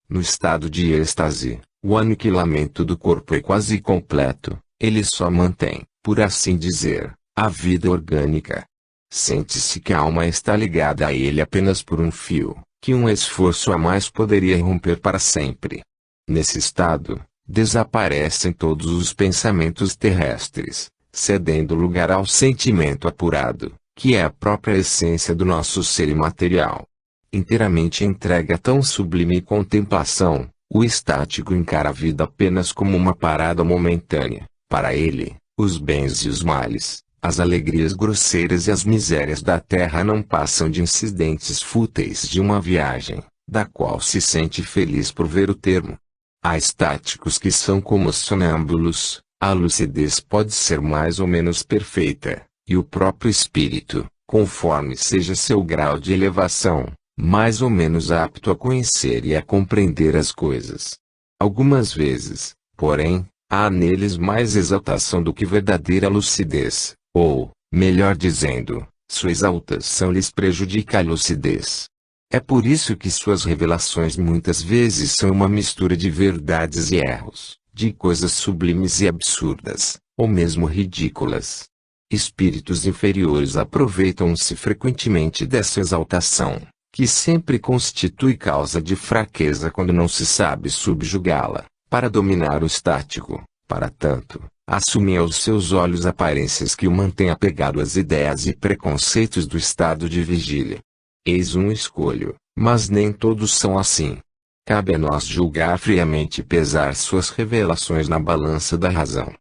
No estado de êxtase, o aniquilamento do corpo é quase completo, ele só mantém, por assim dizer, a vida orgânica. Sente-se que a alma está ligada a ele apenas por um fio, que um esforço a mais poderia romper para sempre. Nesse estado, desaparecem todos os pensamentos terrestres, cedendo lugar ao sentimento apurado, que é a própria essência do nosso ser imaterial. Inteiramente entregue a tão sublime contemplação, o estático encara a vida apenas como uma parada momentânea. Para ele, os bens e os males, as alegrias grosseiras e as misérias da terra não passam de incidentes fúteis de uma viagem, da qual se sente feliz por ver o termo. Há estáticos que são como os sonâmbulos, a lucidez pode ser mais ou menos perfeita, e o próprio espírito, conforme seja seu grau de elevação, mais ou menos apto a conhecer e a compreender as coisas. Algumas vezes, porém, há neles mais exaltação do que verdadeira lucidez, ou, melhor dizendo, sua exaltação lhes prejudica a lucidez. É por isso que suas revelações muitas vezes são uma mistura de verdades e erros, de coisas sublimes e absurdas, ou mesmo ridículas. Espíritos inferiores aproveitam-se frequentemente dessa exaltação, que sempre constitui causa de fraqueza quando não se sabe subjugá-la, para dominar o estático. Para tanto, assumem aos seus olhos aparências que o mantêm apegado às ideias e preconceitos do estado de vigília. Eis um escolho, mas nem todos são assim. Cabe a nós julgar friamente e pesar suas revelações na balança da razão.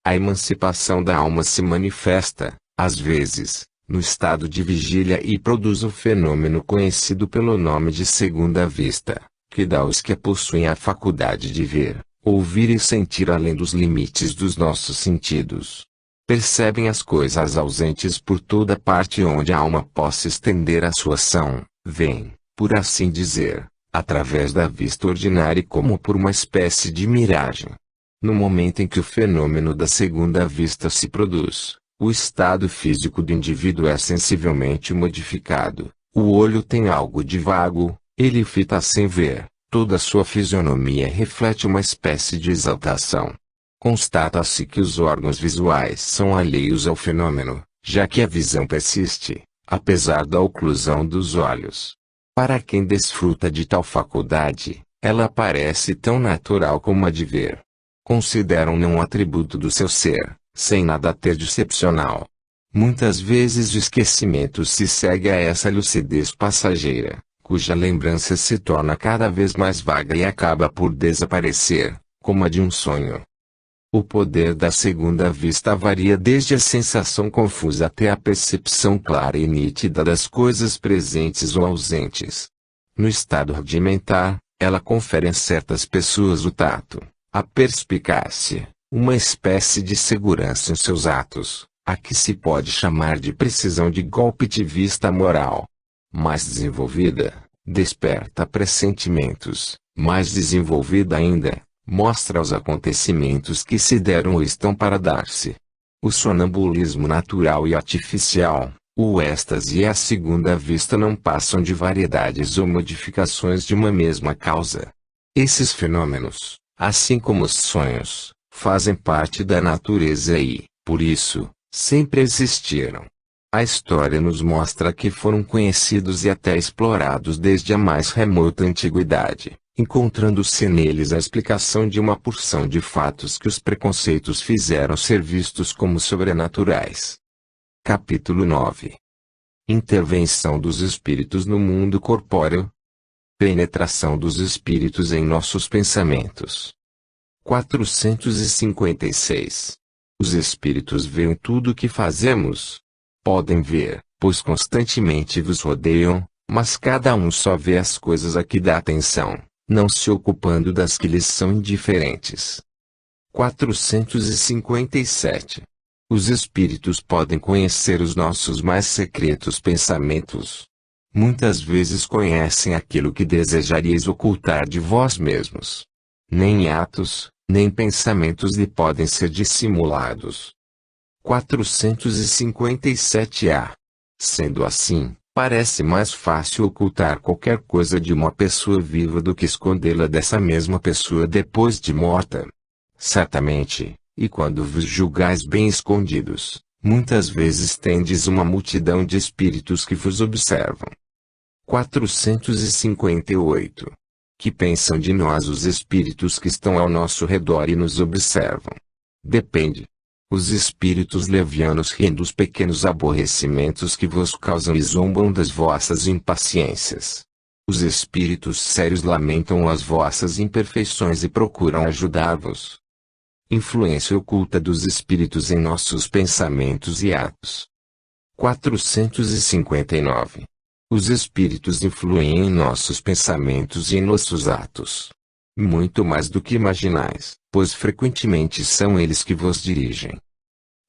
A emancipação da alma se manifesta, às vezes, no estado de vigília e produz o fenômeno conhecido pelo nome de segunda vista, que dá aos que a possuem a faculdade de ver, ouvir e sentir além dos limites dos nossos sentidos. Percebem as coisas ausentes por toda parte onde a alma possa estender a sua ação, veem, por assim dizer, através da vista ordinária como por uma espécie de miragem. No momento em que o fenômeno da segunda vista se produz, o estado físico do indivíduo é sensivelmente modificado. O olho tem algo de vago, ele fita sem ver, toda sua fisionomia reflete uma espécie de exaltação. Constata-se que os órgãos visuais são alheios ao fenômeno, já que a visão persiste, apesar da oclusão dos olhos. Para quem desfruta de tal faculdade, ela parece tão natural como a de ver. Consideram-no um atributo do seu ser, sem nada ter de excepcional. Muitas vezes o esquecimento se segue a essa lucidez passageira, cuja lembrança se torna cada vez mais vaga e acaba por desaparecer, como a de um sonho. O poder da segunda vista varia desde a sensação confusa até a percepção clara e nítida das coisas presentes ou ausentes. No estado rudimentar, ela confere a certas pessoas o tato, a perspicácia, uma espécie de segurança em seus atos, a que se pode chamar de precisão de golpe de vista moral. Mais desenvolvida, desperta pressentimentos, mais desenvolvida ainda, mostra os acontecimentos que se deram ou estão para dar-se. O sonambulismo natural e artificial, o êxtase e a segunda vista não passam de variedades ou modificações de uma mesma causa. Esses fenômenos, assim como os sonhos, fazem parte da natureza e, por isso, sempre existiram. A história nos mostra que foram conhecidos e até explorados desde a mais remota antiguidade, encontrando-se neles a explicação de uma porção de fatos que os preconceitos fizeram ser vistos como sobrenaturais. Capítulo 9. Intervenção dos espíritos no mundo corpóreo. Penetração dos espíritos em nossos pensamentos. 456. Os espíritos veem tudo o que fazemos. Podem ver, pois constantemente vos rodeiam, mas cada um só vê as coisas a que dá atenção, não se ocupando das que lhes são indiferentes. 457. Os espíritos podem conhecer os nossos mais secretos pensamentos. Muitas vezes conhecem aquilo que desejaríeis ocultar de vós mesmos. Nem atos, nem pensamentos lhe podem ser dissimulados. 457-A. Sendo assim, parece mais fácil ocultar qualquer coisa de uma pessoa viva do que escondê-la dessa mesma pessoa depois de morta. Certamente, e quando vos julgais bem escondidos, muitas vezes tendes uma multidão de espíritos que vos observam. 458. Que pensam de nós os espíritos que estão ao nosso redor e nos observam? Depende. Os espíritos levianos riem dos pequenos aborrecimentos que vos causam e zombam das vossas impaciências. Os espíritos sérios lamentam as vossas imperfeições e procuram ajudar-vos. Influência oculta dos espíritos em nossos pensamentos e atos. 459. Os espíritos influem em nossos pensamentos e em nossos atos. Muito mais do que imaginais, pois frequentemente são eles que vos dirigem.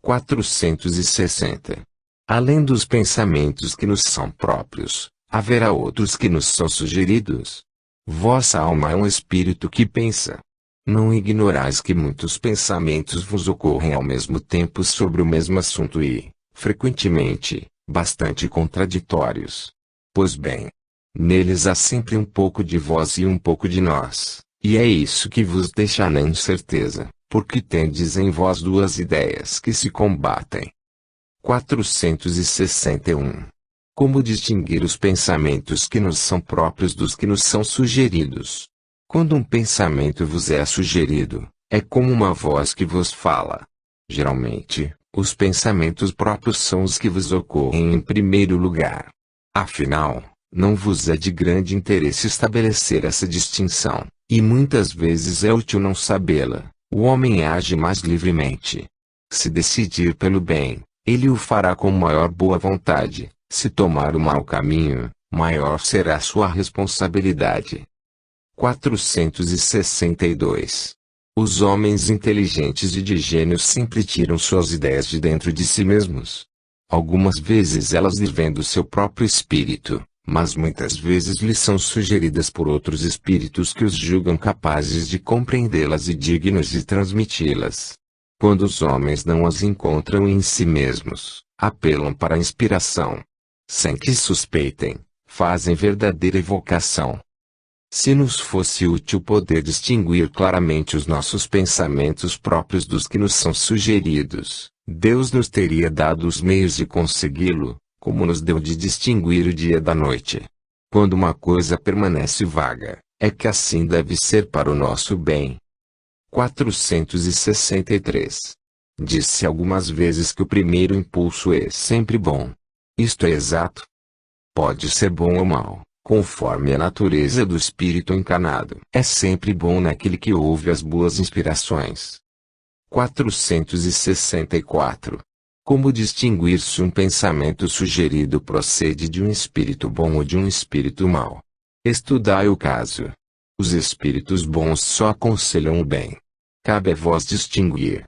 460. Além dos pensamentos que nos são próprios, haverá outros que nos são sugeridos. Vossa alma é um espírito que pensa. Não ignorais que muitos pensamentos vos ocorrem ao mesmo tempo sobre o mesmo assunto e, frequentemente, bastante contraditórios. Pois bem, neles há sempre um pouco de vós e um pouco de nós. E é isso que vos deixa na incerteza, porque tendes em vós duas ideias que se combatem. 461. Como distinguir os pensamentos que nos são próprios dos que nos são sugeridos? Quando um pensamento vos é sugerido, é como uma voz que vos fala. Geralmente, os pensamentos próprios são os que vos ocorrem em primeiro lugar. Afinal, não vos é de grande interesse estabelecer essa distinção. E muitas vezes é útil não sabê-la. O homem age mais livremente. Se decidir pelo bem, ele o fará com maior boa vontade. Se tomar o mau caminho, maior será sua responsabilidade. 462. Os homens inteligentes e de gênio sempre tiram suas ideias de dentro de si mesmos. Algumas vezes elas lhes vêm do seu próprio espírito, mas muitas vezes lhes são sugeridas por outros espíritos que os julgam capazes de compreendê-las e dignos de transmiti-las. Quando os homens não as encontram em si mesmos, apelam para a inspiração. Sem que suspeitem, fazem verdadeira evocação. Se nos fosse útil poder distinguir claramente os nossos pensamentos próprios dos que nos são sugeridos, Deus nos teria dado os meios de consegui-lo, como nos deu de distinguir o dia da noite. Quando uma coisa permanece vaga, é que assim deve ser para o nosso bem. 463. Disse algumas vezes que o primeiro impulso é sempre bom. Isto é exato. Pode ser bom ou mau, conforme a natureza do espírito encarnado. É sempre bom naquele que ouve as boas inspirações. 464. Como distinguir se um pensamento sugerido procede de um espírito bom ou de um espírito mau? Estudai o caso. Os espíritos bons só aconselham o bem. Cabe a vós distinguir.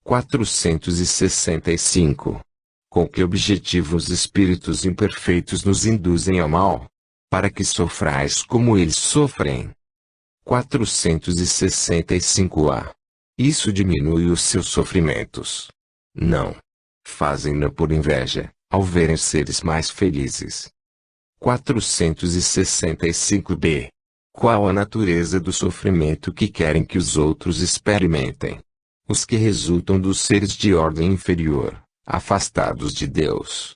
465. Com que objetivo os espíritos imperfeitos nos induzem ao mal? Para que sofrais como eles sofrem. 465-A. Isso diminui os seus sofrimentos? Não. Fazem-no por inveja, ao verem seres mais felizes. 465-B. Qual a natureza do sofrimento que querem que os outros experimentem? Os que resultam dos seres de ordem inferior, afastados de Deus.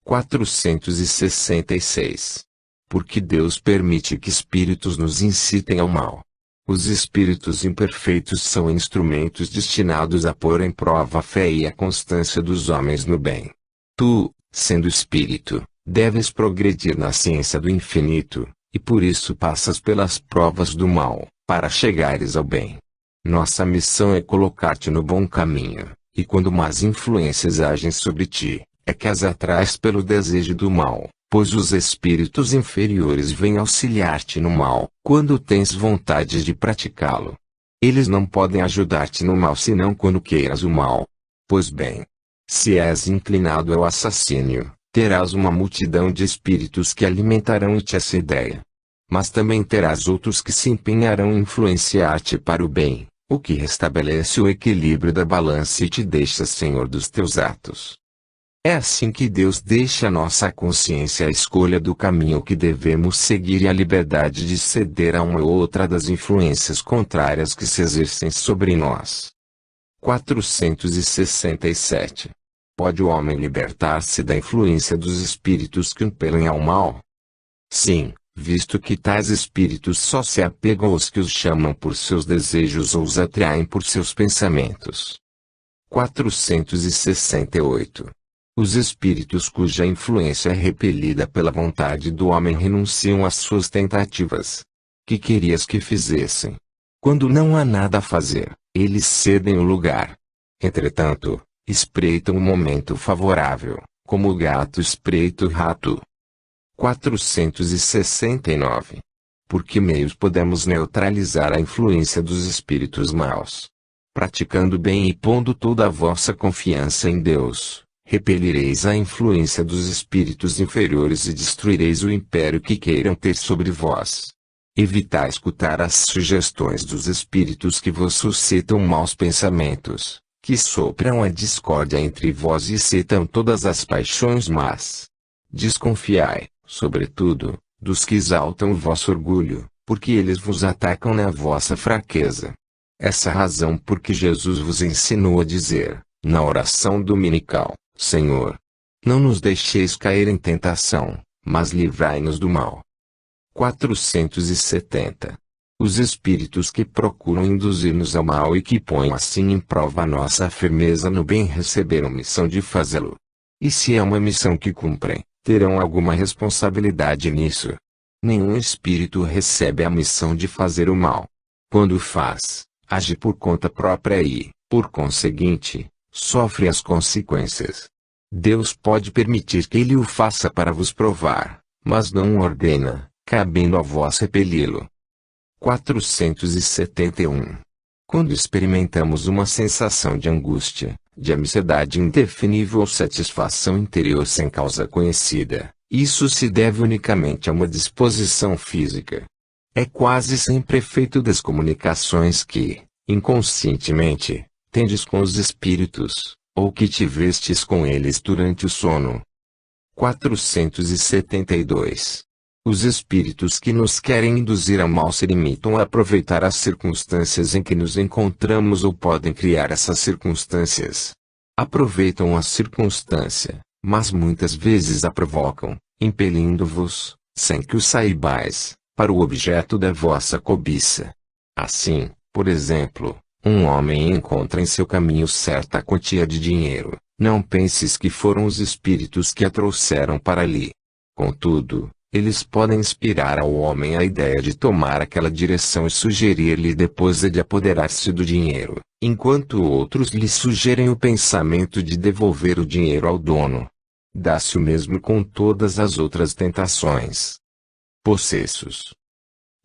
466. Porque Deus permite que espíritos nos incitem ao mal. Os espíritos imperfeitos são instrumentos destinados a pôr em prova a fé e a constância dos homens no bem. Tu, sendo espírito, deves progredir na ciência do infinito, e por isso passas pelas provas do mal, para chegares ao bem. Nossa missão é colocar-te no bom caminho, e quando más influências agem sobre ti, é que as atraes pelo desejo do mal, pois os espíritos inferiores vêm auxiliar-te no mal, quando tens vontade de praticá-lo. Eles não podem ajudar-te no mal senão quando queiras o mal. Pois bem, se és inclinado ao assassínio, terás uma multidão de espíritos que alimentarão-te essa ideia. Mas também terás outros que se empenharão em influenciar-te para o bem, o que restabelece o equilíbrio da balança e te deixa senhor dos teus atos. É assim que Deus deixa à nossa consciência a escolha do caminho que devemos seguir e a liberdade de ceder a uma ou outra das influências contrárias que se exercem sobre nós. 467. Pode o homem libertar-se da influência dos espíritos que o impelem ao mal? Sim, visto que tais espíritos só se apegam aos que os chamam por seus desejos ou os atraem por seus pensamentos. 468. Os espíritos cuja influência é repelida pela vontade do homem renunciam às suas tentativas. Que querias que fizessem? Quando não há nada a fazer, eles cedem o lugar. Entretanto, espreitam o momento favorável, como o gato espreita o rato. 469. Por que meios podemos neutralizar a influência dos espíritos maus? Praticando bem e pondo toda a vossa confiança em Deus, repelireis a influência dos espíritos inferiores e destruireis o império que queiram ter sobre vós. Evitai escutar as sugestões dos espíritos que vos suscitam maus pensamentos, que sopram a discórdia entre vós e excitam todas as paixões más. Desconfiai, sobretudo, dos que exaltam o vosso orgulho, porque eles vos atacam na vossa fraqueza. Essa razão porque Jesus vos ensinou a dizer, na oração dominical, Senhor, não nos deixeis cair em tentação, mas livrai-nos do mal. 470. Os espíritos que procuram induzir-nos ao mal e que põem assim em prova a nossa firmeza no bem receberam missão de fazê-lo. E se é uma missão que cumprem, terão alguma responsabilidade nisso. Nenhum espírito recebe a missão de fazer o mal. Quando o faz, age por conta própria e, por conseguinte, sofre as consequências. Deus pode permitir que ele o faça para vos provar, mas não o ordena, cabendo a vós repeli-lo. 471. Quando experimentamos uma sensação de angústia, de ansiedade indefinível ou satisfação interior sem causa conhecida, Isso se deve unicamente a uma disposição física. É quase sempre efeito das comunicações que, inconscientemente, tendes com os espíritos, ou que tivestes com eles durante o sono. 472. Os espíritos que nos querem induzir a mal se limitam a aproveitar as circunstâncias em que nos encontramos ou podem criar essas circunstâncias. Aproveitam a circunstância, mas muitas vezes a provocam, impelindo-vos, sem que o saibais, para o objeto da vossa cobiça. Assim, por exemplo, um homem encontra em seu caminho certa quantia de dinheiro, não penses que foram os espíritos que a trouxeram para ali. Contudo, eles podem inspirar ao homem a ideia de tomar aquela direção e sugerir-lhe depois de apoderar-se do dinheiro, enquanto outros lhe sugerem o pensamento de devolver o dinheiro ao dono. Dá-se o mesmo com todas as outras tentações. Possessos.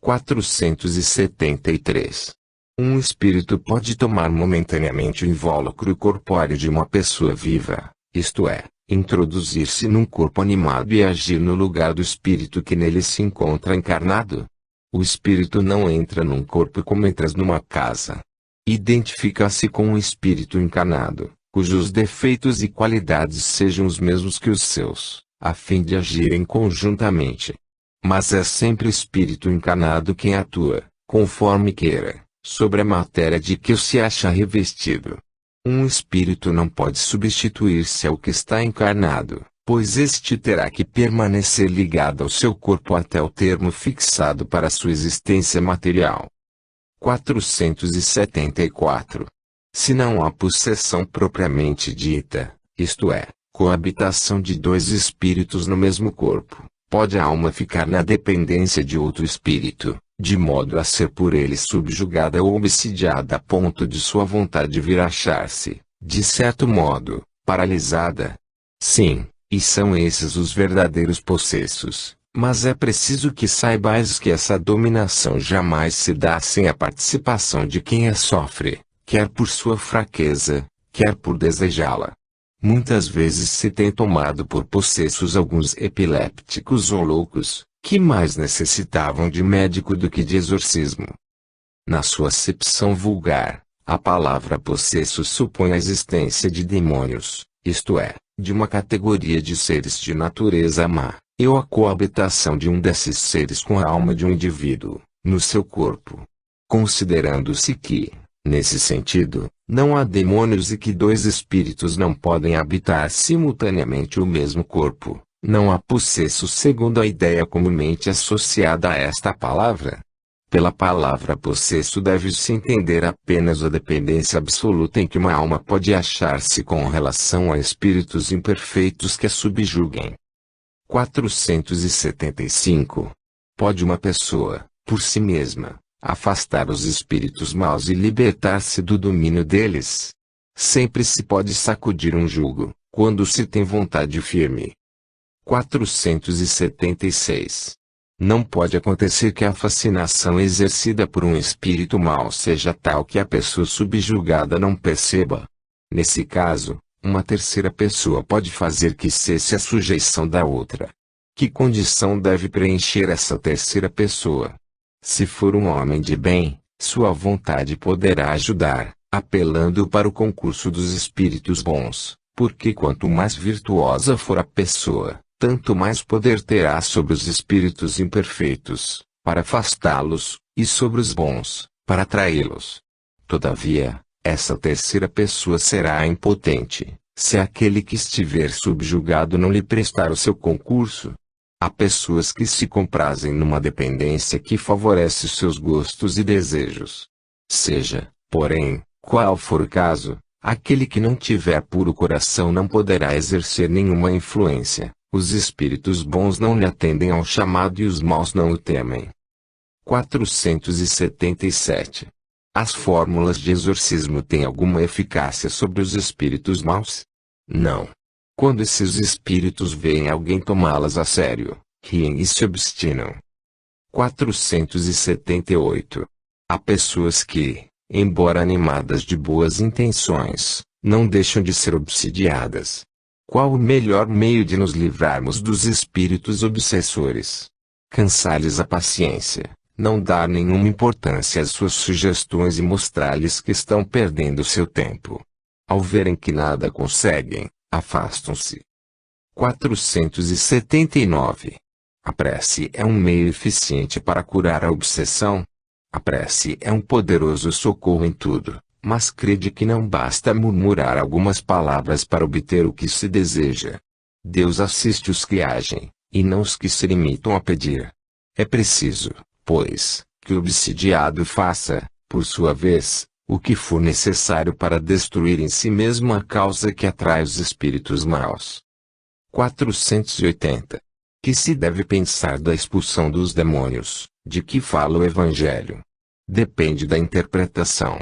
473. Um espírito pode tomar momentaneamente o invólucro corpóreo de uma pessoa viva, isto é, introduzir-se num corpo animado e agir no lugar do espírito que nele se encontra encarnado. O espírito não entra num corpo como entras numa casa. Identifica-se com um espírito encarnado, cujos defeitos e qualidades sejam os mesmos que os seus, a fim de agirem conjuntamente. Mas é sempre o espírito encarnado quem atua, conforme queira, sobre a matéria de que se acha revestido. Um espírito não pode substituir-se ao que está encarnado, pois este terá que permanecer ligado ao seu corpo até o termo fixado para sua existência material. 474. Se não há possessão propriamente dita, isto é, coabitação de dois espíritos no mesmo corpo, pode a alma ficar na dependência de outro espírito, de modo a ser por ele subjugada ou obsidiada a ponto de sua vontade vir achar-se, de certo modo, paralisada. Sim, e são esses os verdadeiros possessos, mas é preciso que saibais que essa dominação jamais se dá sem a participação de quem a sofre, quer por sua fraqueza, quer por desejá-la. Muitas vezes se tem tomado por possessos alguns epilépticos ou loucos, que mais necessitavam de médico do que de exorcismo. Na sua acepção vulgar, a palavra possesso supõe a existência de demônios, isto é, de uma categoria de seres de natureza má, e a coabitação de um desses seres com a alma de um indivíduo, no seu corpo. Considerando-se que, nesse sentido, não há demônios e que dois espíritos não podem habitar simultaneamente o mesmo corpo, não há possesso segundo a ideia comumente associada a esta palavra. Pela palavra possesso deve-se entender apenas a dependência absoluta em que uma alma pode achar-se com relação a espíritos imperfeitos que a subjuguem. 475. Pode uma pessoa, por si mesma, afastar os espíritos maus e libertar-se do domínio deles? Sempre se pode sacudir um jugo, quando se tem vontade firme. 476. Não pode acontecer que a fascinação exercida por um espírito mau seja tal que a pessoa subjugada não perceba. Nesse caso, uma terceira pessoa pode fazer que cesse a sujeição da outra. Que condição deve preencher essa terceira pessoa? Se for um homem de bem, sua vontade poderá ajudar, apelando para o concurso dos espíritos bons, porque quanto mais virtuosa for a pessoa, tanto mais poder terá sobre os espíritos imperfeitos, para afastá-los, e sobre os bons, para atraí-los. Todavia, essa terceira pessoa será impotente, se aquele que estiver subjugado não lhe prestar o seu concurso. Há pessoas que se comprazem numa dependência que favorece seus gostos e desejos. Seja, porém, qual for o caso, aquele que não tiver puro coração não poderá exercer nenhuma influência. Os espíritos bons não lhe atendem ao chamado e os maus não o temem. 477. As fórmulas de exorcismo têm alguma eficácia sobre os espíritos maus? Não. Quando esses espíritos veem alguém tomá-las a sério, riem e se obstinam. 478. Há pessoas que, embora animadas de boas intenções, não deixam de ser obsidiadas. Qual o melhor meio de nos livrarmos dos espíritos obsessores? Cansar-lhes a paciência, não dar nenhuma importância às suas sugestões e mostrar-lhes que estão perdendo seu tempo. Ao verem que nada conseguem, afastam-se. 479. A prece é um meio eficiente para curar a obsessão? A prece é um poderoso socorro em tudo, mas crede que não basta murmurar algumas palavras para obter o que se deseja. Deus assiste os que agem, e não os que se limitam a pedir. É preciso, pois, que o obsidiado faça, por sua vez, o que for necessário para destruir em si mesmo a causa que atrai os espíritos maus. 480. Que se deve pensar da expulsão dos demônios, de que fala o Evangelho? Depende da interpretação.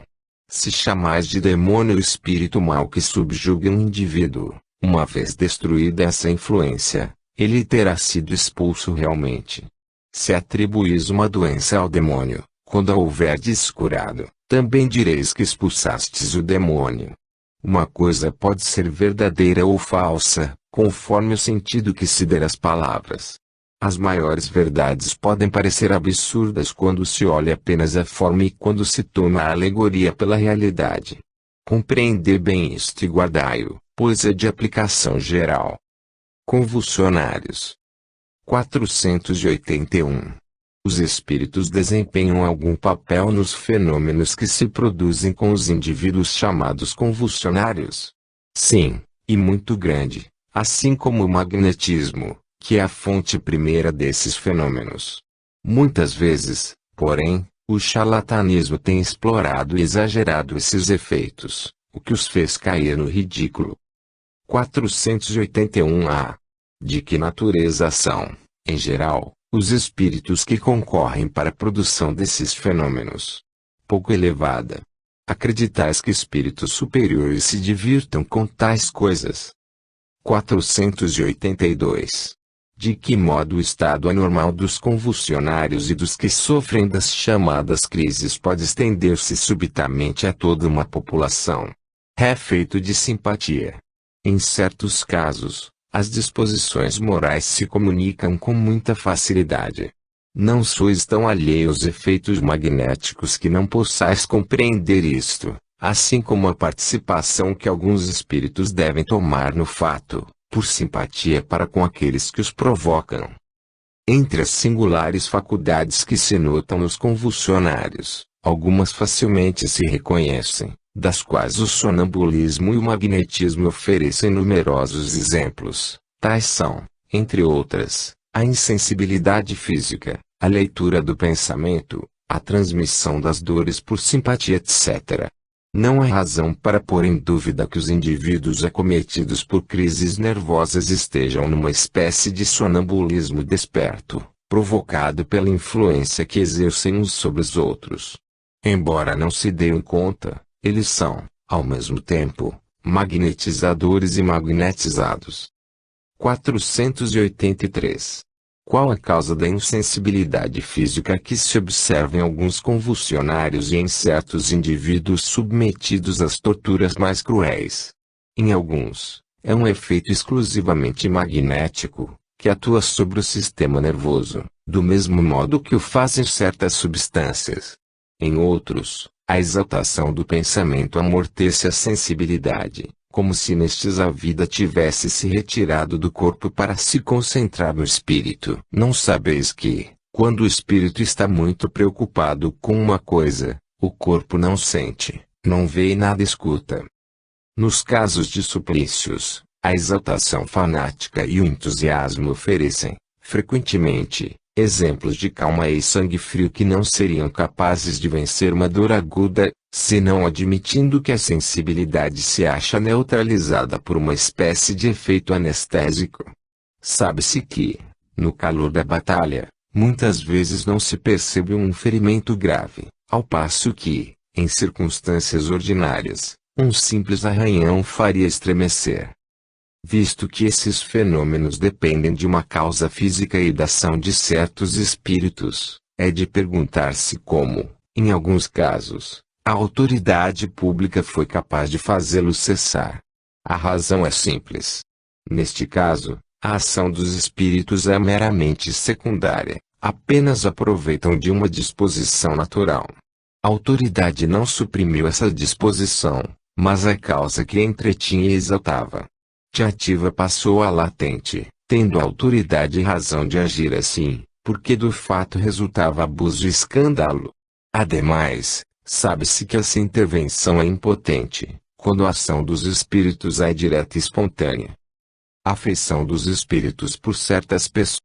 Se chamais de demônio o espírito mau que subjuga um indivíduo, uma vez destruída essa influência, ele terá sido expulso realmente. Se atribuís uma doença ao demônio, quando a houverdes curado, também direis que expulsastes o demônio. Uma coisa pode ser verdadeira ou falsa, conforme o sentido que se der às palavras. As maiores verdades podem parecer absurdas quando se olha apenas a forma e quando se toma a alegoria pela realidade. Compreendei bem isto e guardai-o, pois é de aplicação geral. Convulsionários. 481. Os espíritos desempenham algum papel nos fenômenos que se produzem com os indivíduos chamados convulsionários? Sim, e muito grande, assim como o magnetismo, que é a fonte primeira desses fenômenos. Muitas vezes, porém, o charlatanismo tem explorado e exagerado esses efeitos, o que os fez cair no ridículo. 481-A. De que natureza são, em geral, os espíritos que concorrem para a produção desses fenômenos? Pouco elevada. Acreditais que espíritos superiores se divirtam com tais coisas? 482. De que modo o estado anormal dos convulsionários e dos que sofrem das chamadas crises pode estender-se subitamente a toda uma população? É feito de simpatia. Em certos casos, as disposições morais se comunicam com muita facilidade. Não sois tão alheios aos efeitos magnéticos que não possais compreender isto, assim como a participação que alguns espíritos devem tomar no fato, por simpatia para com aqueles que os provocam. Entre as singulares faculdades que se notam nos convulsionários, algumas facilmente se reconhecem, das quais o sonambulismo e o magnetismo oferecem numerosos exemplos. Tais são, entre outras, a insensibilidade física, a leitura do pensamento, a transmissão das dores por simpatia, etc. Não há razão para pôr em dúvida que os indivíduos acometidos por crises nervosas estejam numa espécie de sonambulismo desperto, provocado pela influência que exercem uns sobre os outros. Embora não se deem conta, eles são, ao mesmo tempo, magnetizadores e magnetizados. 483. Qual a causa da insensibilidade física que se observa em alguns convulsionários e em certos indivíduos submetidos às torturas mais cruéis? Em alguns, é um efeito exclusivamente magnético, que atua sobre o sistema nervoso, do mesmo modo que o fazem certas substâncias. Em outros, a exaltação do pensamento amortece a sensibilidade, como se nestes a vida tivesse se retirado do corpo para se concentrar no espírito. Não sabeis que, quando o espírito está muito preocupado com uma coisa, o corpo não sente, não vê e nada escuta. Nos casos de suplícios, a exaltação fanática e o entusiasmo oferecem, frequentemente, exemplos de calma e sangue frio que não seriam capazes de vencer uma dor aguda, senão admitindo que a sensibilidade se acha neutralizada por uma espécie de efeito anestésico. Sabe-se que, no calor da batalha, muitas vezes não se percebe um ferimento grave, ao passo que, em circunstâncias ordinárias, um simples arranhão faria estremecer. Visto que esses fenômenos dependem de uma causa física e da ação de certos espíritos, é de perguntar-se como, em alguns casos, a autoridade pública foi capaz de fazê-los cessar. A razão é simples. Neste caso, a ação dos espíritos é meramente secundária, apenas aproveitam de uma disposição natural. A autoridade não suprimiu essa disposição, mas a causa que a entretinha e exaltava. De ativa passou a latente, tendo a autoridade e razão de agir assim, porque do fato resultava abuso e escândalo. Ademais, sabe-se que essa intervenção é impotente, quando a ação dos espíritos é direta e espontânea. A afeição dos espíritos por certas pessoas